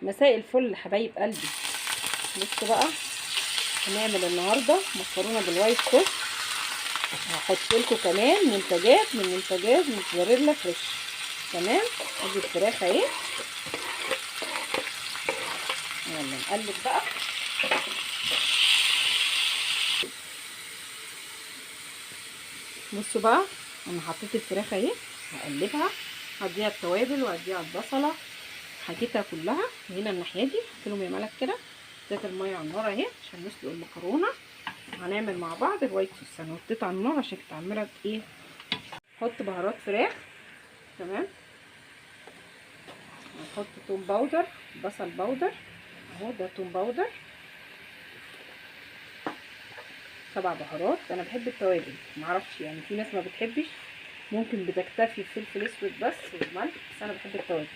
مساء الفل حبايب قلبي. بصوا بقى، هنعمل النهارده مكرونه بالوايت صوص. هحط لكم كمان منتجات من منتجات موتزاريلا فريش. تمام. ادي الفراخ اهي، يلا نقلب بقى. بصوا بقى، انا حطيت الفراخ اهي، هقلبها، هديها التوابل وهديها البصله، حاجتها كلها. هنا الناحيه دي حط لهم يا ملك كده زيت الميه على النار اهي عشان نسلق المكرونه. هنعمل مع بعض الوايت صوص. انا وطيت على النار عشان كنت عامله ايه، احط بهارات فراخ. تمام. هنحط توم باودر، بصل باودر اهو، ده توم باودر، 7 بهارات. انا بحب التوابل، معرفش يعني في ناس ما بتحبش، ممكن بتكتفي بفلفل اسود بس وملح، بس انا بحب التوابل.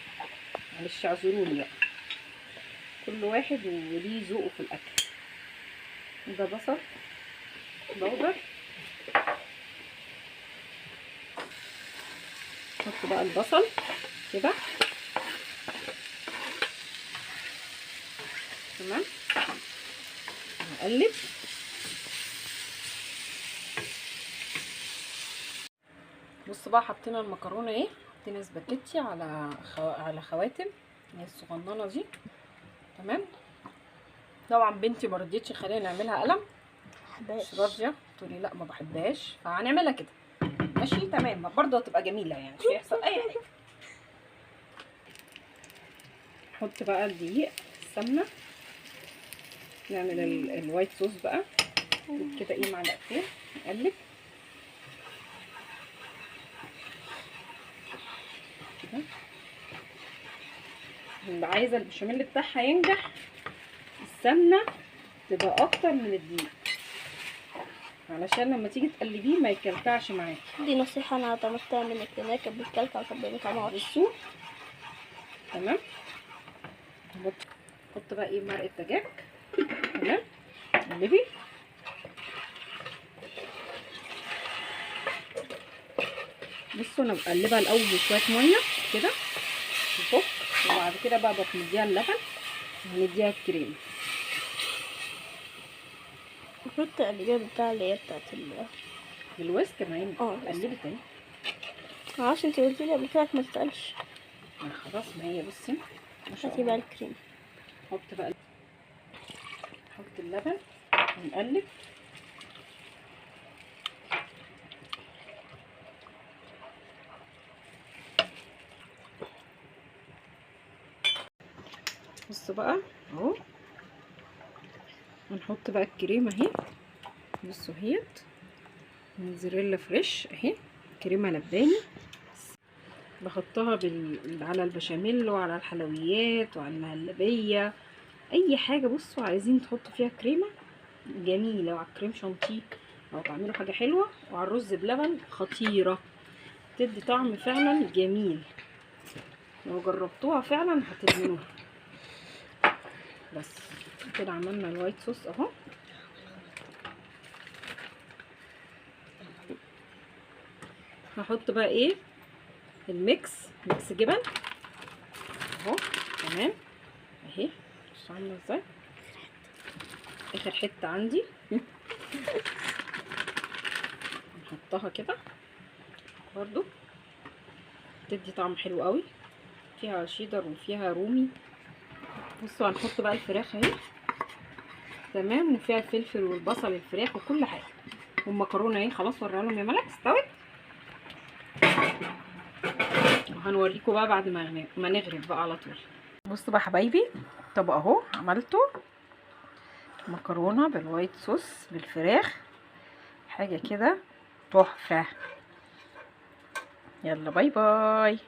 معلش اعذروني بقى، كل واحد وليه ذوقه في الاكل. ده بصل باودر. نحط بقى البصل كده. تمام. هقلب. بصوا بقى، حطينا المكرونه ايه، حطينا سباكيتي على خواتم اللي هي الصغننه دي. تمام. طبعا بنتي ما رضيتش تخلينا نعملها قلم، مش راضيه، تقولي لا ما بحبهاش، فهنعملها كده. ماشي تمام، برضه هتبقى جميله يعني، مش هيحصل اي حاجه. نحط بقى الدقيق، السمنه، نعمل الوايت صوص بقى كده ايه، معلقتين. نقلب كده. اللي عايزه البشاميل بتاعها ينجح، السمنه تبقى اكتر من الدقيق علشان لما تيجي تقلبيه ما يكلكعش معاكي. دي نصيحة انا اتعلمتها منك، لانها كانت بتكلكع وكانت بتطلع. بصوا. تمام. نحط بقى ايه، مرقه دجاج. تمام. قلبي. بصوا، انا بقلبها الاول بشويه ميه كده تفك، وبعد كده بقى بنديها اللبن ونديها الكريمه. المفروض تقلبيها بتاع اللي هي بتاعت بالويسك. ما هي قلبي تاني. معرفش، انتي قلتي لي قبل كده ما تتقلش. خلاص، ما هي بصي ما شاء هاتي بقى الله. الكريمة. نحط اللبن ونقلب. بصوا بقى اهو، هنحط بقى الكريمه اهي. بصوا اهيت، موتزاريلا فريش اهي، كريمه لباني. بحطها على البشاميل وعلى الحلويات وعلى المهلبيه، اي حاجه. بصوا، عايزين تحطوا فيها كريمه جميله، وعلى الكريم شانتيه او تعملوا حاجه حلوه، وعلى الرز بلبن خطيره، تدي طعم فعلا جميل. لو جربتوها فعلا هتدمنوها. بس كده عملنا الوايت صوص اهو. هحط بقى ايه، ميكس جبن اهو. تمام اهي، بصوا عامله ازاي، اخر حته عندي. نحطها كده برضو، تدي طعم حلو قوي، فيها شيدر وفيها رومي. بصوا، هنحط بقى الفراخ اهي. تمام. وفيها الفلفل والبصل، الفراخ وكل حاجه، والمكرونه اهي خلاص. وريها لهم يا ملك استوت. وهنوريكم بقى بعد ما نغرف بقى على طول. بصوا بقى حبايبي، طب اهو عملته مكرونه بالوايت صوص بالفراخ، حاجه كده تحفه. يلا باي باي.